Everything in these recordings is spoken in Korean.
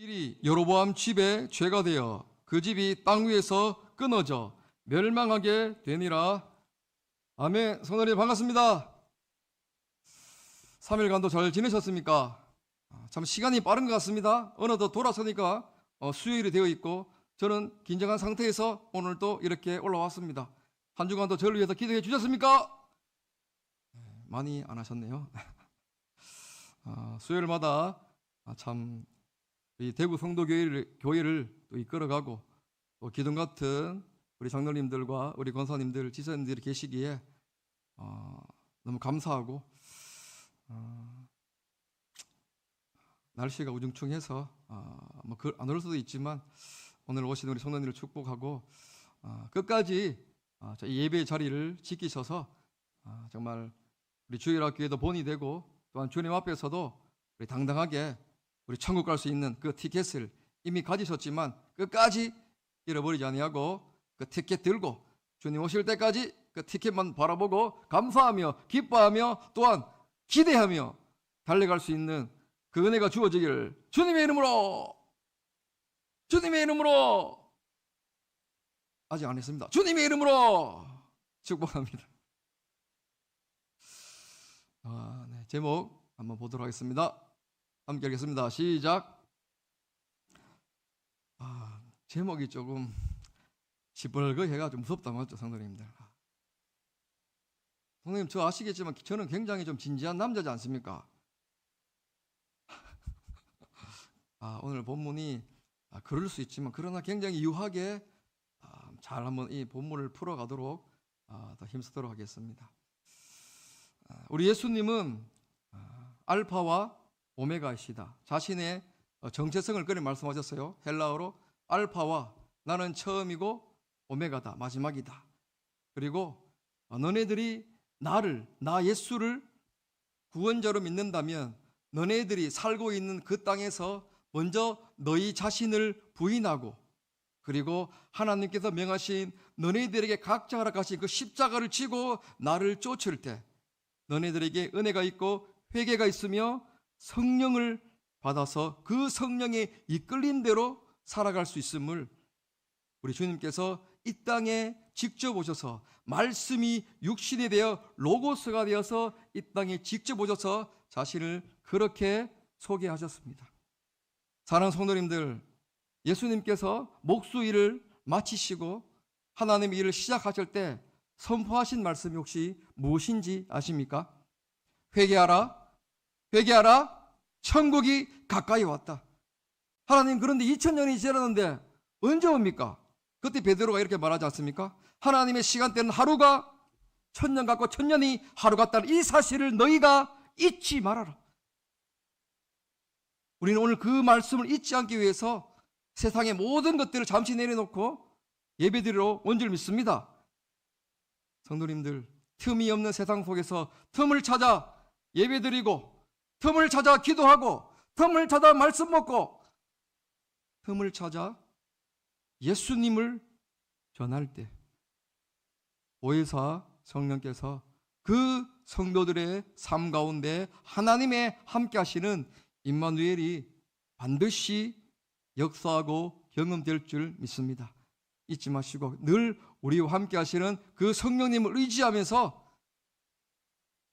일이 여로보암 집에 죄가 되어 그 집이 땅 위에서 끊어져 멸망하게 되니라. 아멘. 성도님 반갑습니다. 3일간도 잘 지내셨습니까? 참 시간이 빠른 것 같습니다. 어느덧 돌아서니까 수요일이 되어 있고 저는 긴장한 상태에서 오늘 또 이렇게 올라왔습니다. 한 주간도 저를 위해서 기도해 주셨습니까? 많이 안 하셨네요. 수요일마다 참 이 대구 성도교회를 또 이끌어가고 또 기둥 같은 우리 장로님들과 우리 권사님들, 지사님들이 계시기에 너무 감사하고 날씨가 우중충해서 안 올 수도 있지만 오늘 오신 우리 성도님을 축복하고 끝까지 이 예배의 자리를 지키셔서 정말 우리 주일학교에도 본이 되고 또한 주님 앞에서도 우리 당당하게 우리 천국 갈 수 있는 그 티켓을 이미 가지셨지만 끝까지 잃어버리지 아니하고 그 티켓 들고 주님 오실 때까지 그 티켓만 바라보고 감사하며 기뻐하며 또한 기대하며 달려갈 수 있는 그 은혜가 주어지기를 주님의 이름으로 아직 안 했습니다. 주님의 이름으로 축복합니다. 네, 제목 한번 보도록 하겠습니다. 함께 하겠습니다. 시작. 제목이 조금 시뻘겋게 좀 무섭다 맞죠, 성도님들? 성도님 저 아시겠지만 저는 굉장히 좀 진지한 남자지 않습니까? 오늘 본문이 그럴 수 있지만 그러나 굉장히 유하게 잘 한번 이 본문을 풀어가도록 더 힘쓰도록 하겠습니다. 우리 예수님은 알파와 오메가이시다. 자신의 정체성을 그리 말씀하셨어요. 헬라어로 알파와 나는 처음이고 오메가다, 마지막이다. 그리고 너네들이 나 예수를 구원자로 믿는다면 너네들이 살고 있는 그 땅에서 먼저 너희 자신을 부인하고 그리고 하나님께서 명하신 너네들에게 각자 허락하신 그 십자가를 지고 나를 쫓을 때 너네들에게 은혜가 있고 회개가 있으며 성령을 받아서 그 성령에 이끌린 대로 살아갈 수 있음을 우리 주님께서 이 땅에 직접 오셔서 말씀이 육신이 되어 로고스가 되어서 이 땅에 직접 오셔서 자신을 그렇게 소개하셨습니다. 사랑하는 성도님들, 예수님께서 목수 일을 마치시고 하나님의 일을 시작하실 때 선포하신 말씀이 혹시 무엇인지 아십니까? 회개하라, 천국이 가까이 왔다. 하나님, 그런데 2000년이 지났는데 언제 옵니까? 그때 베드로가 이렇게 말하지 않습니까? 하나님의 시간대는 하루가 1000년 같고 1000년이 하루 같다는 이 사실을 너희가 잊지 말아라. 우리는 오늘 그 말씀을 잊지 않기 위해서 세상의 모든 것들을 잠시 내려놓고 예배드리러 온 줄 믿습니다. 성도님들, 틈이 없는 세상 속에서 틈을 찾아 예배드리고 틈을 찾아 기도하고 틈을 찾아 말씀 먹고 틈을 찾아 예수님을 전할 때 보혜사 성령께서 그 성도들의 삶 가운데 하나님의 함께 하시는 임마누엘이 반드시 역사하고 경험될 줄 믿습니다. 잊지 마시고 늘 우리와 함께 하시는 그 성령님을 의지하면서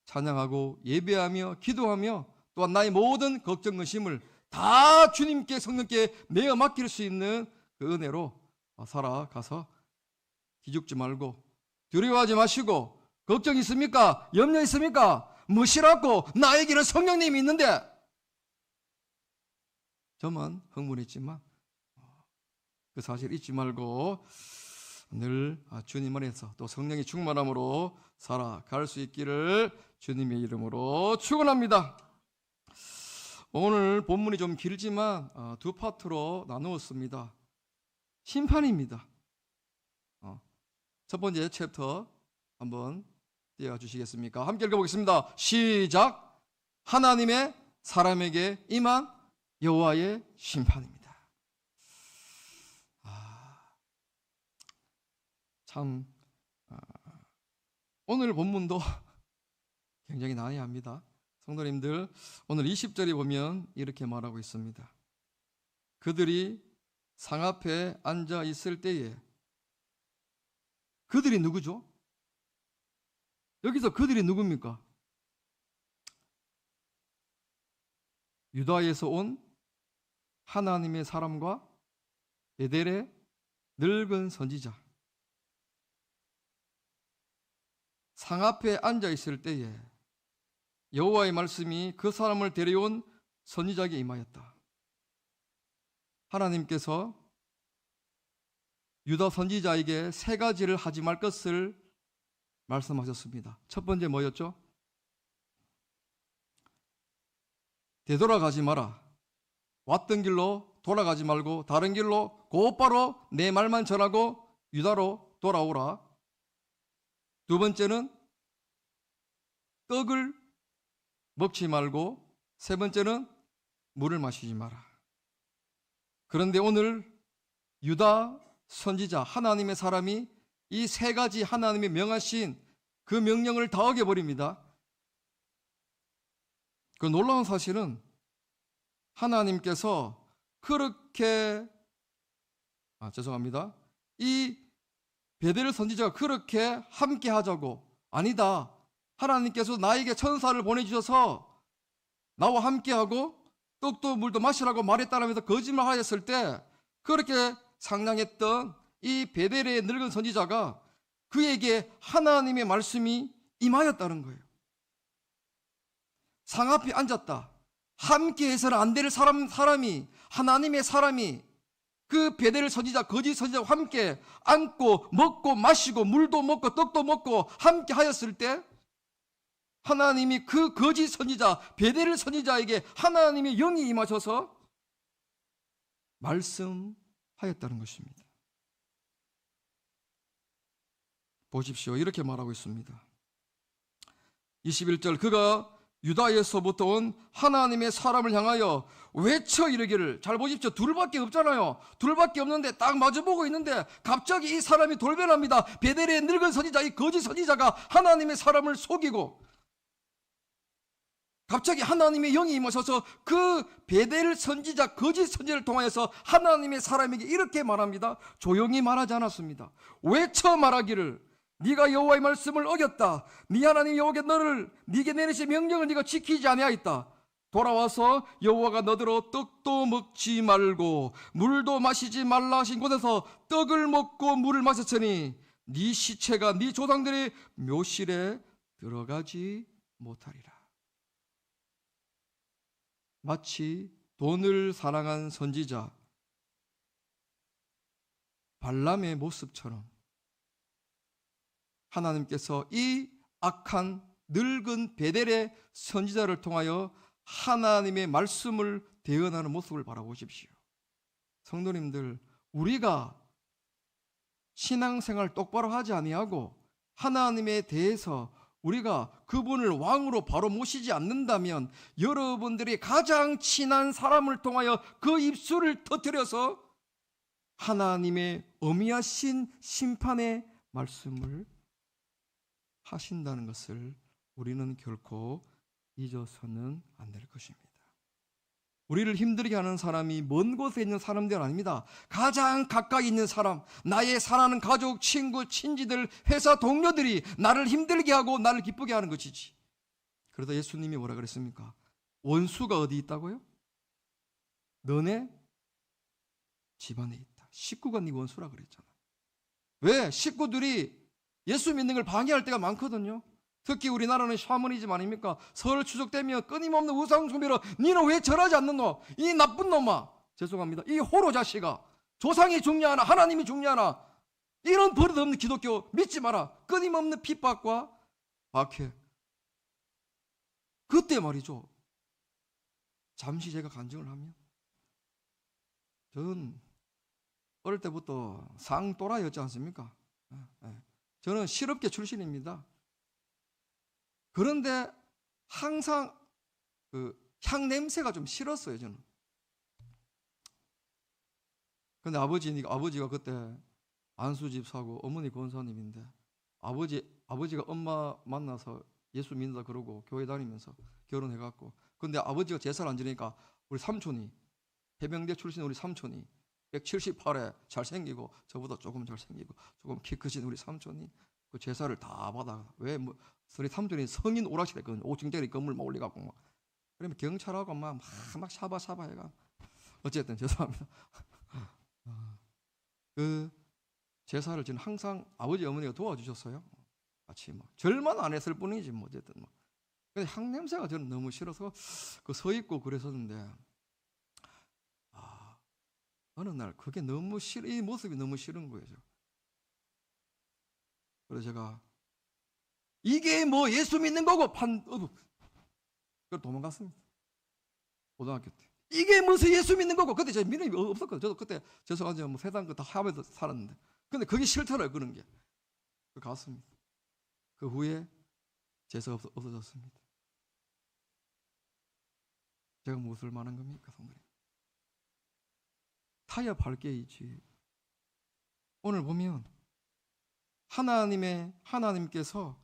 찬양하고 예배하며 기도하며 또한 나의 모든 걱정 근심을 다 주님께 성령께 내어 맡길 수 있는 그 은혜로 살아가서 기죽지 말고 두려워하지 마시고 걱정 있습니까? 염려 있습니까? 무시라고 나에게는 성령님이 있는데 저만 흥분했지만 그 사실 잊지 말고 늘 주님 안에서 또 성령의 충만함으로 살아갈 수 있기를 주님의 이름으로 축원합니다. 오늘 본문이 좀 길지만 두 파트로 나누었습니다. 심판입니다. 첫 번째 챕터 한번 띄워주시겠습니까? 함께 읽어보겠습니다. 시작. 하나님의 사람에게 임한 여호와의 심판입니다. 참 오늘 본문도 굉장히 난해합니다. 성도님들, 오늘 20절에 보면 이렇게 말하고 있습니다. 그들이 상 앞에 앉아 있을 때에, 그들이 누구죠? 여기서 그들이 누굽니까? 유다에서 온 하나님의 사람과 베델의 늙은 선지자, 상 앞에 앉아 있을 때에 여호와의 말씀이 그 사람을 데려온 선지자에게 임하였다. 하나님께서 유다 선지자에게 세 가지를 하지 말 것을 말씀하셨습니다. 첫 번째 뭐였죠? 되돌아가지 마라. 왔던 길로 돌아가지 말고 다른 길로 곧바로 내 말만 전하고 유다로 돌아오라. 두 번째는 떡을 먹지 말고, 세 번째는 물을 마시지 마라. 그런데 오늘 유다 선지자, 하나님의 사람이 이 세 가지 하나님의 명하신 그 명령을 다 어겨버립니다. 그 놀라운 사실은 하나님께서 그렇게 이 베델 선지자가 그렇게 함께 하자고, 아니다, 하나님께서 나에게 천사를 보내주셔서 나와 함께하고 떡도 물도 마시라고 말했다라면서 거짓말하였을 때 그렇게 상냥했던 이 베델의 늙은 선지자가 그에게 하나님의 말씀이 임하였다는 거예요. 상 앞에 앉았다. 함께 해서는 안 될 사람이, 하나님의 사람이 그 베델 선지자, 거짓 선지자와 함께 앉고 먹고 마시고 물도 먹고 떡도 먹고 함께 하였을 때 하나님이 그 거짓 선지자, 베델 선지자에게 하나님의 영이 임하셔서 말씀하였다는 것입니다. 보십시오. 이렇게 말하고 있습니다. 21절, 그가 유다에서부터 온 하나님의 사람을 향하여 외쳐 이르기를. 잘 보십시오. 둘밖에 없잖아요. 둘밖에 없는데 딱 마주보고 있는데 갑자기 이 사람이 돌변합니다. 베델의 늙은 선지자, 이 거짓 선지자가 하나님의 사람을 속이고 갑자기 하나님의 영이 임하셔서 그 베델 선지자, 거짓 선지자를 통하여서 하나님의 사람에게 이렇게 말합니다. 조용히 말하지 않았습니다. 외쳐 말하기를, 네가 여호와의 말씀을 어겼다. 네 하나님 여호와께 네게 내리신 명령을 네가 지키지 아니하였다. 돌아와서 여호와가 너더러 떡도 먹지 말고 물도 마시지 말라 하신 곳에서 떡을 먹고 물을 마셨으니 네 시체가 네 조상들의 묘실에 들어가지 못하리라. 마치 돈을 사랑한 선지자 발람의 모습처럼 하나님께서 이 악한 늙은 베델의 선지자를 통하여 하나님의 말씀을 대언하는 모습을 바라보십시오. 성도님들, 우리가 신앙생활 똑바로 하지 아니하고 하나님에 대해서 우리가 그분을 왕으로 바로 모시지 않는다면 여러분들이 가장 친한 사람을 통하여 그 입술을 터뜨려서 하나님의 어미하신 심판의 말씀을 하신다는 것을 우리는 결코 잊어서는 안 될 것입니다. 우리를 힘들게 하는 사람이 먼 곳에 있는 사람들 아닙니다. 가장 가까이 있는 사람, 나의 사랑하는 가족, 친구, 친지들, 회사 동료들이 나를 힘들게 하고 나를 기쁘게 하는 것이지. 그러다 예수님이 뭐라 그랬습니까? 원수가 어디 있다고요? 너네 집안에 있다. 식구가 네 원수라 그랬잖아. 왜? 식구들이 예수 믿는 걸 방해할 때가 많거든요. 특히 우리나라는 샤머니즘 아닙니까? 설 추석 되면 끊임없는 우상 숭배로 니는 왜 절하지 않는노? 이 나쁜 놈아, 죄송합니다, 이 호로 자식아, 조상이 중요하나 하나님이 중요하나, 이런 버릇없는 기독교 믿지 마라. 끊임없는 핍박과 박해. 그때 말이죠, 잠시 제가 간증을 하면, 저는 어릴 때부터 쌍또라이였지 않습니까? 저는 실업계 출신입니다. 그런데 항상 그 향 냄새가 좀 싫었어요, 저는. 근데 아버지가 그때 안수집 사고 어머니 권사님인데 아버지가 엄마 만나서 예수 믿는다 그러고 교회 다니면서 결혼해갖고, 근데 아버지가 제사를 안 지내니까 우리 삼촌이 해병대 출신 우리 삼촌이 178에 잘생기고 저보다 조금 잘생기고 조금 키 크신 우리 삼촌이 그 제사를 다 받아. 왜 뭐 우리 삼촌이 성인 오락실 했거든요. 5층짜리 건물 막 올려갖고 막. 그러면 경찰하고 막 샤바샤바 해가. 어쨌든 죄송합니다. 그 제사를 저는 항상 아버지 어머니가 도와주셨어요. 같이 뭐 절만 안 했을 뿐이지 뭐 어쨌든 뭐. 근데 향 냄새가 저는 너무 싫어서 그 서 있고 그랬었는데 어느 날 그게 너무 싫어, 이 모습이 너무 싫은 거예요. 그래서 제가 이게 뭐 예수 믿는 거고 그걸 도망갔습니다. 고등학교 때 이게 무슨 예수 믿는 거고. 그때 제가 믿음이 없었거든요. 저도 그때 죄송하지만 뭐 세상 거 다 하면서 살았는데 근데 그게 싫더라고요. 그런 게. 갔습니다. 그 후에 제사가 없어졌습니다. 제가 무엇을 말한 겁니까, 성도님? 타협할 게 있지. 오늘 보면 하나님께서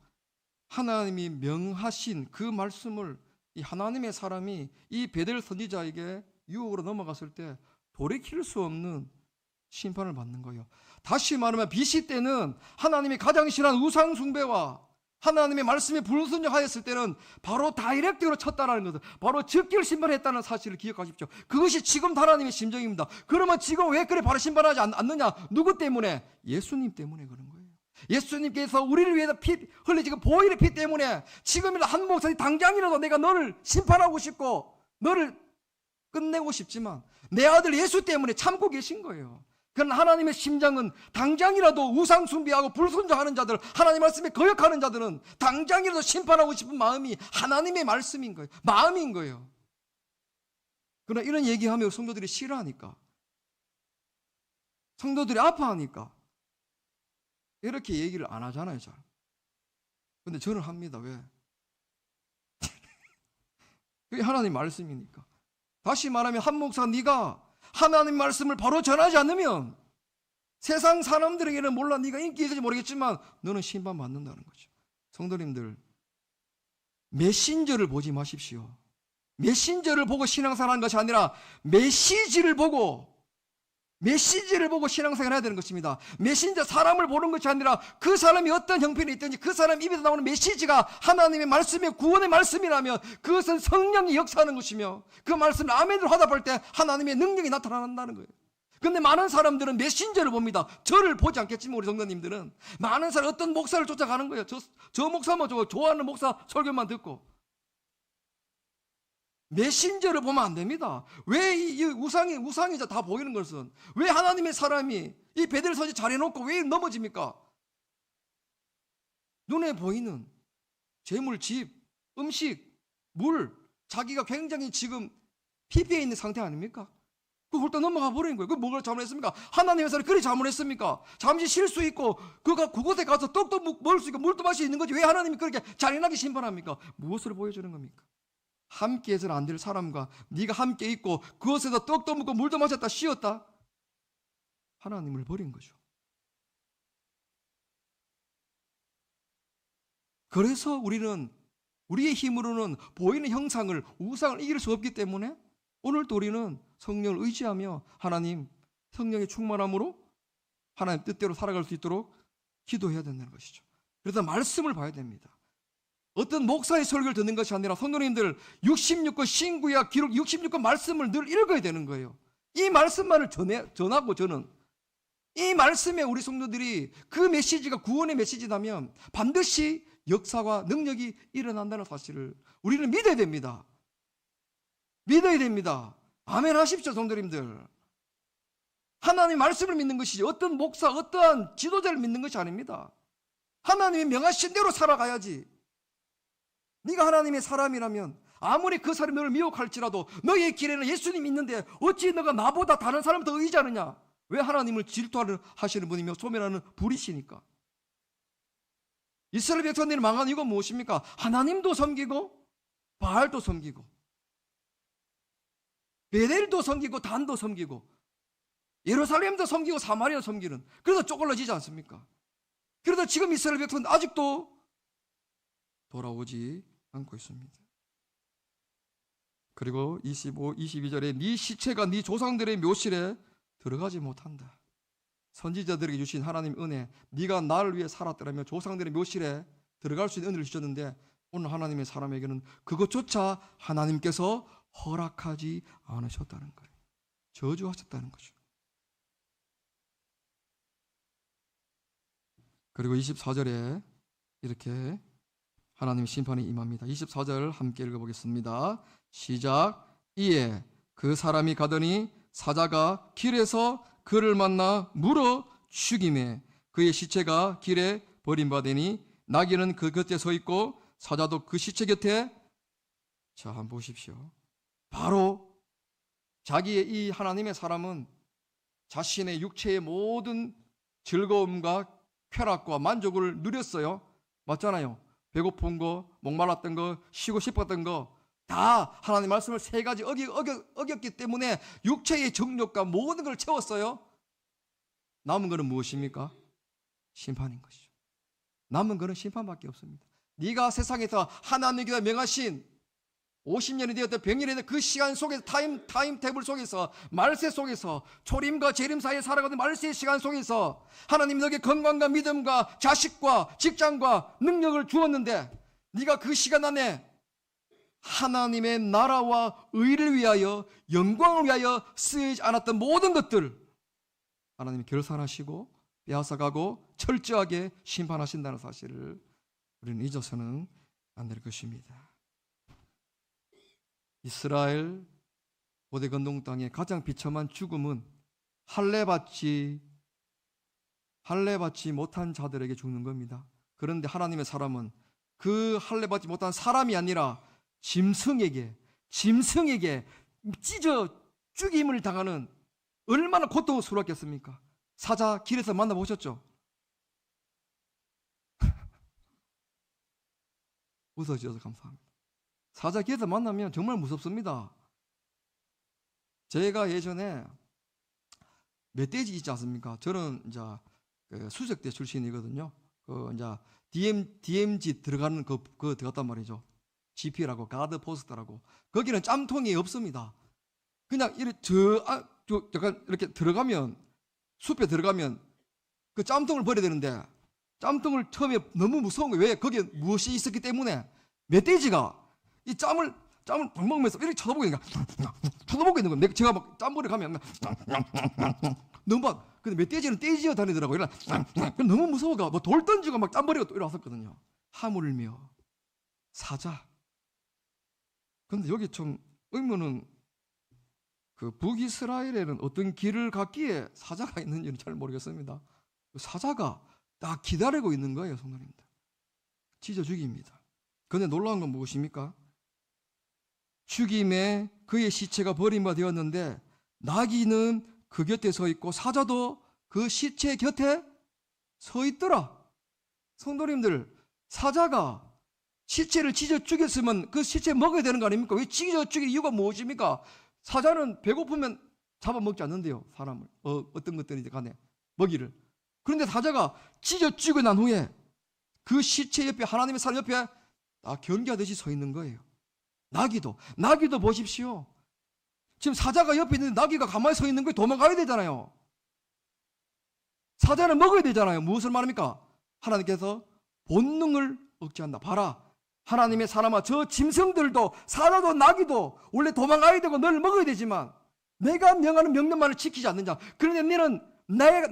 하나님이 명하신 그 말씀을 이 하나님의 사람이 이 베델 선지자에게 유혹으로 넘어갔을 때 돌이킬 수 없는 심판을 받는 거예요. 다시 말하면 BC 때는 하나님이 가장 싫어하는 우상 숭배와 하나님의 말씀에 불순종하였을 때는 바로 다이렉트로 쳤다라는 것을, 바로 즉결 심판했다는 사실을 기억하십시오. 그것이 지금 하나님의 심정입니다. 그러면 지금 왜 그래 바로 심판하지 않느냐? 누구 때문에? 예수님 때문에 그런 거예요. 예수님께서 우리를 위해서 피 흘리신 그 보혈의 피 때문에 지금이라도 한 목사님 당장이라도 내가 너를 심판하고 싶고 너를 끝내고 싶지만 내 아들 예수 때문에 참고 계신 거예요. 그러나 하나님의 심장은 당장이라도 우상 숭배하고 불순종하는 자들, 하나님 말씀에 거역하는 자들은 당장이라도 심판하고 싶은 마음이 하나님의 말씀인 거예요. 마음인 거예요. 그러나 이런 얘기하면 성도들이 싫어하니까, 성도들이 아파하니까 이렇게 얘기를 안 하잖아요, 잘. 근데 저는 합니다. 왜? 그게 하나님 말씀이니까. 다시 말하면 한 목사 네가 하나님 말씀을 바로 전하지 않으면 세상 사람들에게는 몰라 네가 인기 있을지 모르겠지만 너는 심판받는다는 거죠. 성도님들, 메신저를 보지 마십시오. 메신저를 보고 신앙생활하는 것이 아니라 메시지를 보고 신앙생활을 해야 되는 것입니다. 메신저 사람을 보는 것이 아니라 그 사람이 어떤 형편이 있든지 그 사람 입에서 나오는 메시지가 하나님의 말씀의 구원의 말씀이라면 그것은 성령이 역사하는 것이며 그 말씀을 아멘으로 화답할 때 하나님의 능력이 나타난다는 거예요. 그런데 많은 사람들은 메신저를 봅니다. 저를 보지 않겠지만 우리 성도님들은 많은 사람 어떤 목사를 쫓아가는 거예요. 저 목사만 좋아하는 목사 설교만 듣고. 메신저를 보면 안 됩니다. 왜 이 우상이자 다 보이는 것은 왜 하나님의 사람이 이 베델 선지 잘해놓고 왜 넘어집니까? 눈에 보이는 재물, 집, 음식, 물, 자기가 굉장히 지금 피폐해 있는 상태 아닙니까? 그걸 또 넘어가 버리는 거예요. 그걸 뭘 잘못했습니까? 하나님의 사람이 그리 잘못했습니까? 잠시 쉴 수 있고 그곳에 가서 떡도 먹을 수 있고 물도 마실 수 있는 거지 왜 하나님이 그렇게 잔인하게 심판합니까? 무엇을 보여주는 겁니까? 함께 해서는 안 될 사람과 네가 함께 있고 그것에서 떡도 먹고 물도 마셨다 쉬었다? 하나님을 버린 거죠. 그래서 우리는 우리의 힘으로는 보이는 형상을, 우상을 이길 수 없기 때문에 오늘도 우리는 성령을 의지하며 하나님 성령의 충만함으로 하나님 뜻대로 살아갈 수 있도록 기도해야 된다는 것이죠. 그래서 말씀을 봐야 됩니다. 어떤 목사의 설교를 듣는 것이 아니라 성도님들 66권 신구약 기록 66권 말씀을 늘 읽어야 되는 거예요. 이 말씀만을 전하고 저는 이 말씀에 우리 성도들이 그 메시지가 구원의 메시지라면 반드시 역사와 능력이 일어난다는 사실을 우리는 믿어야 됩니다. 믿어야 됩니다. 아멘 하십시오, 성도님들. 하나님의 말씀을 믿는 것이지 어떤 목사, 어떠한 지도자를 믿는 것이 아닙니다. 하나님이 명하신 대로 살아가야지. 네가 하나님의 사람이라면 아무리 그 사람이 너를 미혹할지라도 너의 길에는 예수님이 있는데 어찌 너가 나보다 다른 사람 더 의지하느냐? 왜 하나님을 질투하시는 분이며 소멸하는 불이시니까. 이스라엘 백성들이 망한 이유가 무엇입니까? 하나님도 섬기고 바알도 섬기고 베델도 섬기고 단도 섬기고 예루살렘도 섬기고 사마리아도 섬기는, 그래서 쪼글러지지 않습니까? 그래서 지금 이스라엘 백성은 아직도 돌아오지 않고 있습니다. 그리고 25, 22절에 네 시체가 네 조상들의 묘실에 들어가지 못한다. 선지자들에게 주신 하나님 은혜, 네가 나를 위해 살았더라면 조상들의 묘실에 들어갈 수 있는 은혜를 주셨는데 오늘 하나님의 사람에게는 그것조차 하나님께서 허락하지 않으셨다는 거예요. 저주하셨다는 거죠. 그리고 24절에 이렇게 하나님의 심판이 임합니다. 24절 함께 읽어보겠습니다. 시작. 이에 그 사람이 가더니 사자가 길에서 그를 만나 물어 죽이매 그의 시체가 길에 버림받으니 나귀는 그 곁에 서 있고 사자도 그 시체 곁에. 자, 한번 보십시오. 바로 자기의 이 하나님의 사람은 자신의 육체의 모든 즐거움과 쾌락과 만족을 누렸어요. 맞잖아요. 배고픈 거, 목말랐던 거, 쉬고 싶었던 거 다 하나님 말씀을 세 가지 어겼기 때문에 육체의 정욕과 모든 걸 채웠어요. 남은 것은 무엇입니까? 심판인 것이죠. 남은 것은 심판밖에 없습니다. 네가 세상에서 하나님께서 명하신 50년이 되었든 100년이 되었든 그 시간 속에서 타임테이블 속에서 말세 속에서 초림과 재림 사이에 살아가는 말세의 시간 속에서 하나님 너에게 건강과 믿음과 자식과 직장과 능력을 주었는데 네가 그 시간 안에 하나님의 나라와 의를 위하여 영광을 위하여 쓰이지 않았던 모든 것들 하나님이 결산하시고 빼앗아가고 철저하게 심판하신다는 사실을 우리는 잊어서는 안 될 것입니다. 이스라엘 고대 건동 땅의 가장 비참한 죽음은 할례받지 못한 자들에게 죽는 겁니다. 그런데 하나님의 사람은 그 할례받지 못한 사람이 아니라 짐승에게 찢어 죽임을 당하는 얼마나 고통스러웠겠습니까? 사자 길에서 만나보셨죠? 웃어주셔서 감사합니다. 사자 길에서 만나면 정말 무섭습니다. 제가 예전에 멧돼지 있지 않습니까? 저는 이제 수색대 출신이거든요. DMZ 들어가는 그 들어갔단 말이죠. GP라고 가드 포스트라고. 거기는 짬통이 없습니다. 그냥 약간 이렇게 들어가면 숲에 들어가면 그 짬통을 버려야 되는데 짬통을 처음에 너무 무서운 거예요. 왜? 거기에 무엇이 있었기 때문에 멧돼지가 이 짬을 방방면서 이렇게 쳐다보고 있는 거야. 제가 막 짬버려 가면 너무 막 근데 멧돼지는 떼지어 다니더라고요. 너무 무서워가 뭐 돌 던지고 막 짬버리고 또 일어났었거든요. 하물며 사자. 근데 여기 좀 의문은 그 북이스라엘에는 어떤 길을 갔기에 사자가 있는지는 잘 모르겠습니다. 사자가 딱 기다리고 있는 거예요, 성도님들. 찢어 죽입니다. 그런데 놀라운 건 무엇입니까? 죽임에 그의 시체가 버림받았는데 나귀는 그 곁에 서 있고 사자도 그 시체 곁에 서 있더라. 성도님들, 사자가 시체를 찢어 죽였으면 그 시체 먹어야 되는 거 아닙니까? 왜 찢어 죽일 이유가 무엇입니까? 사자는 배고프면 잡아먹지 않는데요, 사람을. 어떤 것들이든 간에 먹이를. 그런데 사자가 찢어 죽이고 난 후에 그 시체 옆에 하나님의 사람 옆에 다 경계하듯이 서 있는 거예요. 나귀도 보십시오. 지금 사자가 옆에 있는데 나귀가 가만히 서 있는 거에 도망가야 되잖아요. 사자는 먹어야 되잖아요. 무엇을 말합니까? 하나님께서 본능을 억제한다. 봐라, 하나님의 사람아, 저 짐승들도 사자도 나귀도 원래 도망가야 되고 널 먹어야 되지만 내가 명하는 명령만을 지키지 않는 자. 그런데 너는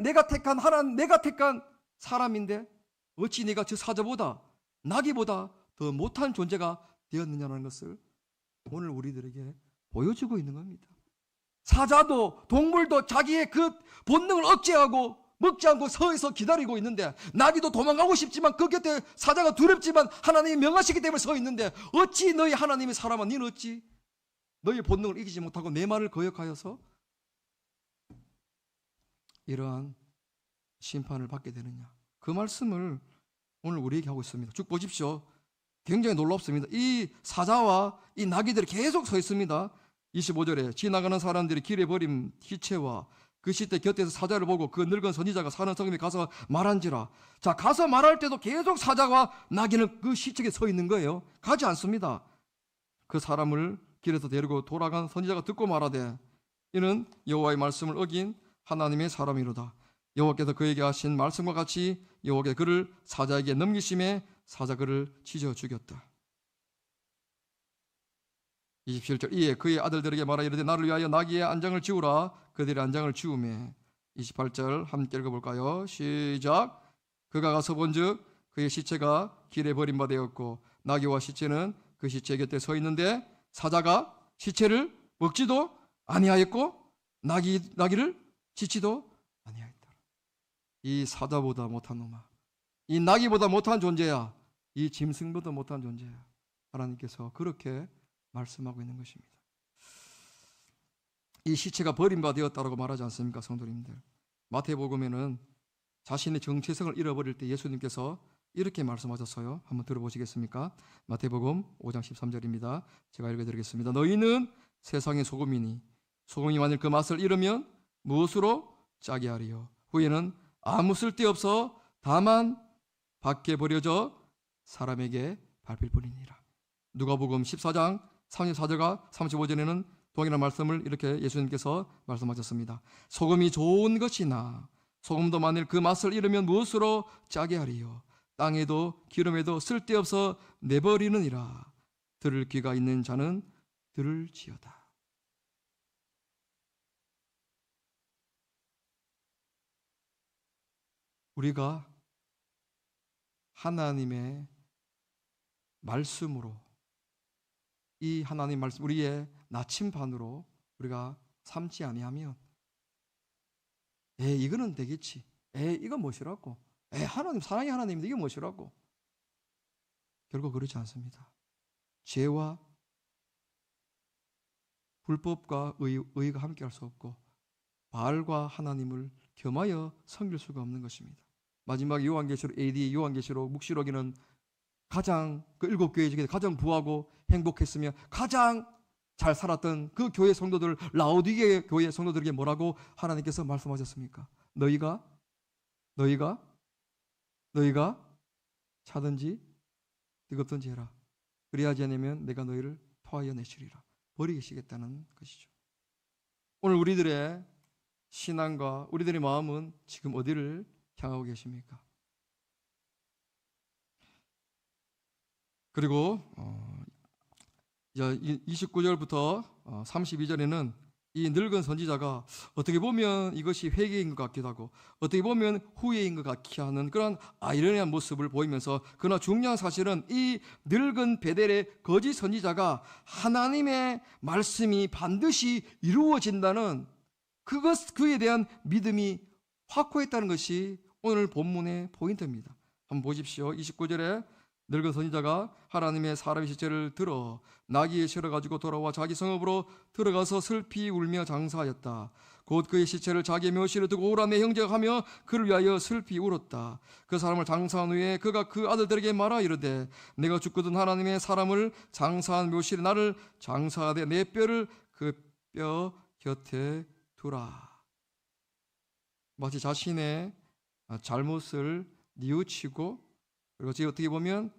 내가 택한 사람인데 어찌 네가 저 사자보다 나귀보다 더 못한 존재가 되었느냐는 것을 오늘 우리들에게 보여주고 있는 겁니다. 사자도 동물도 자기의 그 본능을 억제하고 먹지 않고 서에서 기다리고 있는데 나귀도 도망가고 싶지만 그 곁에 사자가 두렵지만 하나님이 명하시기 때문에 서 있는데 어찌 너희 하나님의 사람아, 너는 어찌 너희 본능을 이기지 못하고 내 말을 거역하여서 이러한 심판을 받게 되느냐. 그 말씀을 오늘 우리에게 하고 있습니다. 쭉 보십시오. 굉장히 놀랍습니다. 이 사자와 이 나귀들이 계속 서 있습니다. 25절에 지나가는 사람들이 길에 버린 시체와 그 시대 곁에서 사자를 보고 그 늙은 선지자가 사는 성읍에 가서 말한지라. 자, 가서 말할 때도 계속 사자와 나귀는 그 시체에 서 있는 거예요. 가지 않습니다. 그 사람을 길에서 데리고 돌아간 선지자가 듣고 말하되 이는 여호와의 말씀을 어긴 하나님의 사람이로다. 여호와께서 그에게 하신 말씀과 같이 여호와께서 그를 사자에게 넘기심에 사자 그를 찢어 죽였다. 27절 이에 그의 아들들에게 말하 이르되 나를 위하여 나귀의 안장을 지우라. 그들의 안장을 지우매 28절 함께 읽어볼까요? 시작. 그가 가서 본즉 그의 시체가 길에 버림받았고 나귀와 시체는 그 시체 곁에 서 있는데 사자가 시체를 먹지도 아니하였고 나귀를 짖지도 아니하였다. 이 사자보다 못한 놈아, 이 나귀보다 못한 존재야, 이 짐승보다 못한 존재야. 하나님께서 그렇게 말씀하고 있는 것입니다. 이 시체가 버림받았다라고 말하지 않습니까, 성도님들? 마태복음에는 자신의 정체성을 잃어버릴 때 예수님께서 이렇게 말씀하셨어요. 한번 들어보시겠습니까? 마태복음 5장 13절입니다. 제가 읽어드리겠습니다. 너희는 세상의 소금이니 소금이 만일 그 맛을 잃으면 무엇으로 짜게 하리요? 후에는 아무 쓸데없어 다만 밖에 버려져 사람에게 밟힐 뿐이니라. 누가복음 14장 34절과 35절에는 동일한 말씀을 이렇게 예수님께서 말씀하셨습니다. 소금이 좋은 것이나 소금도 만일 그 맛을 잃으면 무엇으로 짜게 하리요? 땅에도 기름에도 쓸데없어 내버리느니라. 들을 귀가 있는 자는 들을지어다. 우리가 하나님의 말씀으로, 이 하나님 말씀 우리의 나침반으로 우리가 삼지 아니하면 이거는 되겠지, 이건 무엇이라고, 하나님 사랑의 하나님인데 이게 무엇이라고, 결국 그렇지 않습니다. 죄와 불법과 의가 함께 할 수 없고 바알과 하나님을 겸하여 섬길 수가 없는 것입니다. 마지막 요한계시록 AD 요한계시록 묵시록에는 가장 그 7교회 중에 가장 부하고 행복했으며 가장 잘 살았던 그 교회 성도들, 라오디게 교회 성도들에게 뭐라고 하나님께서 말씀하셨습니까? 너희가 차든지 뜨겁든지 해라. 그리하지 않으면 내가 너희를 토하여 내시리라. 버리시겠다는 것이죠. 오늘 우리들의 신앙과 우리들의 마음은 지금 어디를 향하고 계십니까? 그리고 29절부터 32절에는 이 늙은 선지자가 어떻게 보면 이것이 회개인 것 같기도 하고 어떻게 보면 후회인 것 같게 하는 그런 아이러니한 모습을 보이면서, 그러나 중요한 사실은 이 늙은 베델의 거짓 선지자가 하나님의 말씀이 반드시 이루어진다는 그에 대한 믿음이 확고했다는 것이 오늘 본문의 포인트입니다. 한번 보십시오. 29절에 늙은 선지자가 하나님의 사람의 시체를 들어 나귀에 실어가지고 돌아와 자기 성읍으로 들어가서 슬피 울며 장사하였다. 곧 그의 시체를 자기의 묘실에 두고 오라 내 형제가 하며 그를 위하여 슬피 울었다. 그 사람을 장사한 후에 그가 그 아들들에게 말하 이르되 내가 죽거든 하나님의 사람을 장사한 묘실에 나를 장사하되 내 뼈를 그 뼈 곁에 두라. 마치 자신의 잘못을 뉘우치고, 그리고 지금 어떻게 보면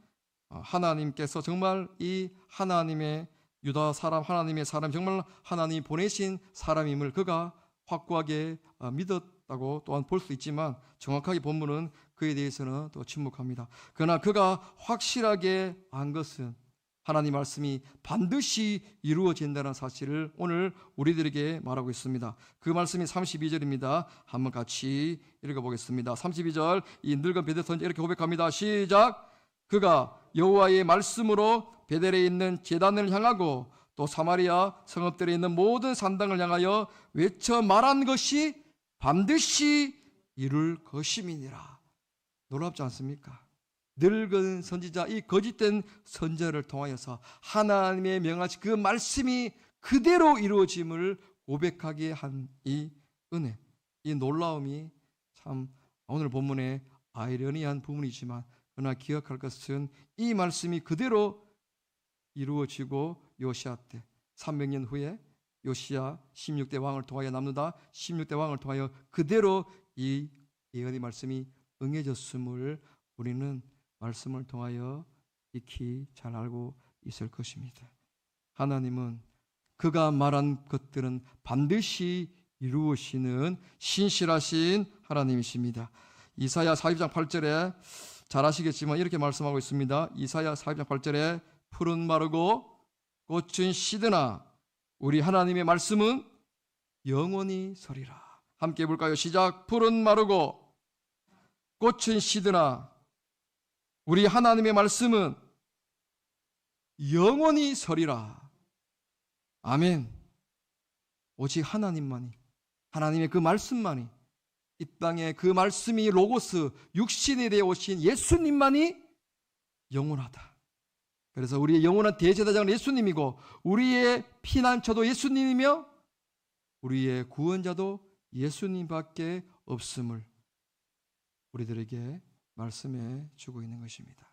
하나님께서 정말 이 하나님의 유다 사람, 하나님의 사람, 정말 하나님이 보내신 사람임을 그가 확고하게 믿었다고 또한 볼 수 있지만, 정확하게 본문은 그에 대해서는 또 침묵합니다. 그러나 그가 확실하게 안 것은 하나님 말씀이 반드시 이루어진다는 사실을 오늘 우리들에게 말하고 있습니다. 그 말씀이 32절입니다. 한번 같이 읽어보겠습니다. 32절, 이 늙은 베델 선지자 이렇게 고백합니다. 시작. 그가 여호와의 말씀으로 베델에 있는 제단을 향하고 또 사마리아 성읍들에 있는 모든 산당을 향하여 외쳐 말한 것이 반드시 이룰 것임이니라. 놀랍지 않습니까? 늙은 선지자, 이 거짓된 선지자를 통하여서 하나님의 명하신 그 말씀이 그대로 이루어짐을 고백하게 한 이 은혜, 이 놀라움이 참 오늘 본문의 아이러니한 부분이지만, 그러나 기억할 것은 이 말씀이 그대로 이루어지고 요시아 때 300년 후에 요시아 16대 왕을 통하여 남는다. 16대 왕을 통하여 그대로 이 예언의 말씀이 응해졌음을 우리는 말씀을 통하여 익히 잘 알고 있을 것입니다. 하나님은 그가 말한 것들은 반드시 이루시는 신실하신 하나님이십니다. 이사야 42장 8절에 잘 아시겠지만 이렇게 말씀하고 있습니다. 이사야 42장 8절에 풀은 마르고 꽃은 시드나 우리 하나님의 말씀은 영원히 서리라. 함께 해볼까요? 시작. 풀은 마르고 꽃은 시드나 우리 하나님의 말씀은 영원히 서리라. 아멘. 오직 하나님만이, 하나님의 그 말씀만이, 이 땅에 그 말씀이 로고스 육신이 되어 오신 예수님만이 영원하다. 그래서 우리의 영원한 대제사장은 예수님이고 우리의 피난처도 예수님이며 우리의 구원자도 예수님밖에 없음을 우리들에게 말씀해 주고 있는 것입니다.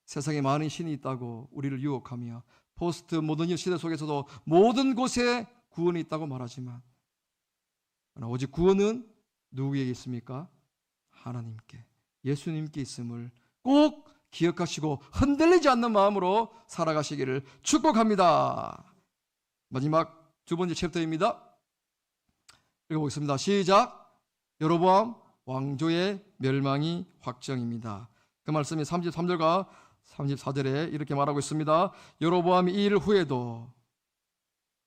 세상에 많은 신이 있다고 우리를 유혹하며 포스트 모더니즘 시대 속에서도 모든 곳에 구원이 있다고 말하지만 오직 구원은 누구에게 있습니까? 하나님께, 예수님께 있음을 꼭 기억하시고 흔들리지 않는 마음으로 살아가시기를 축복합니다. 마지막 두 번째 챕터입니다. 읽어보겠습니다. 시작. 여로보암 왕조의 멸망이 확정입니다. 그 말씀이 33절과 34절에 이렇게 말하고 있습니다. 여로보암이 이 일 후에도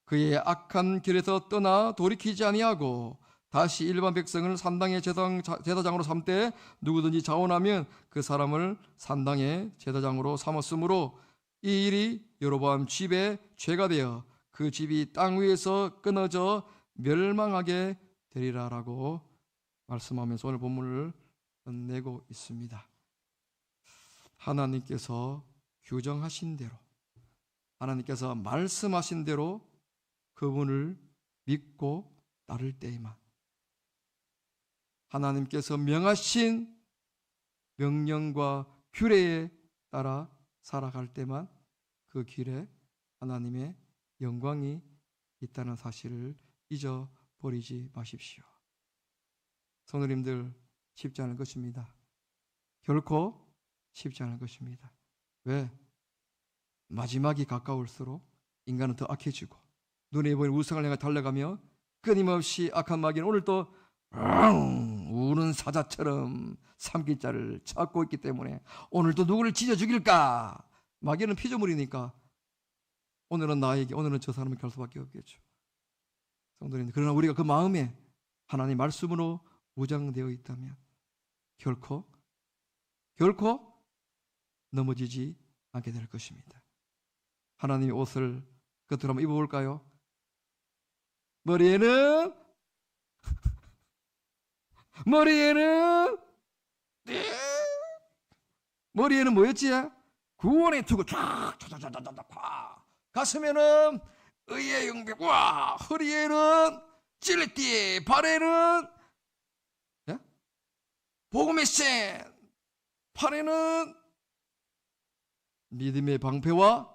그의 악한 길에서 떠나 돌이키지 아니하고 다시 일반 백성을 산당의 제사장으로 삼되 누구든지 자원하면 그 사람을 산당의 제사장으로 삼았으므로 이 일이 여로보암 집의 죄가 되어 그 집이 땅 위에서 끊어져 멸망하게 되리라라고 말씀하면서 오늘 본문을 끝내고 있습니다. 하나님께서 규정하신 대로, 하나님께서 말씀하신 대로 그분을 믿고 따를 때에만, 하나님께서 명하신 명령과 규례에 따라 살아갈 때만 그 길에 하나님의 영광이 있다는 사실을 잊어버리지 마십시오. 성도님들, 쉽지 않을 것입니다. 결코 쉽지 않을 것입니다. 왜? 마지막이 가까울수록 인간은 더 악해지고 눈에 보이는 우상을 향해 달려가며 끊임없이 악한 마귀는 오늘 또 우는 사자처럼 삼킬자를 찾고 있기 때문에 오늘 또 누구를 찢어 죽일까? 마귀는 피조물이니까 오늘은 나에게, 오늘은 저 사람에게 갈 수밖에 없겠죠. 성도님, 그러나 우리가 그 마음에 하나님의 말씀으로 무장되어 있다면 결코 넘어지지 않게 될 것입니다. 하나님의 옷을 겉으로 한번 입어볼까요? 머리에는 뭐였지? 구원의 투구 쫙 가슴에는 의의 영백, 와, 허리에는 찔레띠, 발에는 복음의 신, 팔에는 믿음의 방패와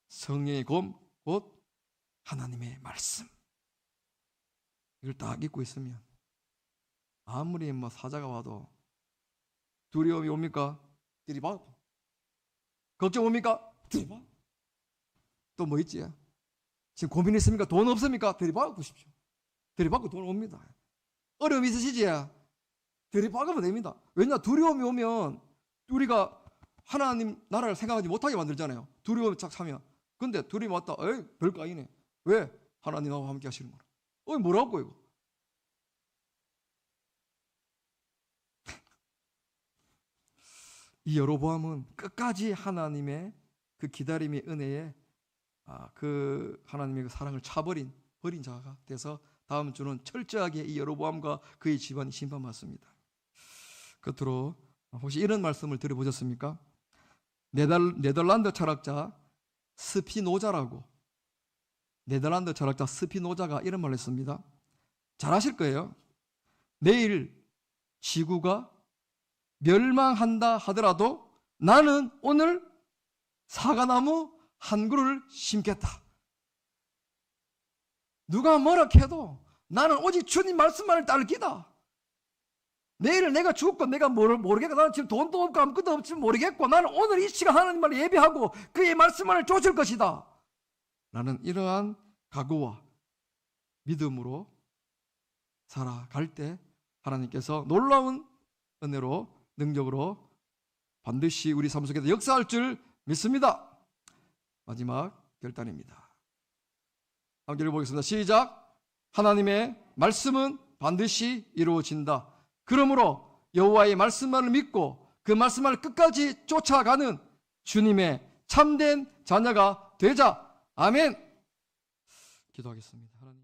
성령의 검, 곧 하나님의 말씀. 이걸 딱 입고 있으면 아무리 사자가 와도 두려움이 옵니까? 들이봐. 걱정 옵니까? 들이봐. 또 뭐 있지? 지금 고민 있습니까? 돈 없습니까? 들이봐 보십시오. 들이받고 돈 옵니다. 어려움이 있으시지? 들이박으면 됩니다. 왜냐? 두려움이 오면 우리가 하나님 나라를 생각하지 못하게 만들잖아요. 두려움이 착 사면. 근데 두려움이 왔다. 에이, 별거 아니네. 왜? 하나님 나와 함께 하시는 거라. 뭐라고 이거? 이 여로보암은 끝까지 하나님의 그 기다림의 은혜에 그 하나님의 그 사랑을 버린 자가 돼서 다음 주는 철저하게 이 여로보암과 그의 집안이 심판받습니다. 끝으로 혹시 이런 말씀을 들어보셨습니까? 네덜란드 철학자 스피노자가 이런 말을 했습니다. 잘 아실 거예요. 내일 지구가 멸망한다 하더라도 나는 오늘 사과나무 한 그루를 심겠다. 누가 뭐라 해도 나는 오직 주님 말씀만을 따를 기다. 내일 내가 죽고 내가 모르겠고 나는 지금 돈도 없고 아무것도 없지만 모르겠고 나는 오늘 이 시간 하나님 말을 예배하고 그의 말씀만을 쫓을 것이다. 나는 이러한 각오와 믿음으로 살아갈 때 하나님께서 놀라운 은혜로 능력으로 반드시 우리 삶 속에서 역사할 줄 믿습니다. 마지막 결단입니다. 함께 읽어보겠습니다. 시작. 하나님의 말씀은 반드시 이루어진다. 그러므로 여호와의 말씀만을 믿고 그 말씀을 끝까지 쫓아가는 주님의 참된 자녀가 되자. 아멘. 기도하겠습니다. 하나님.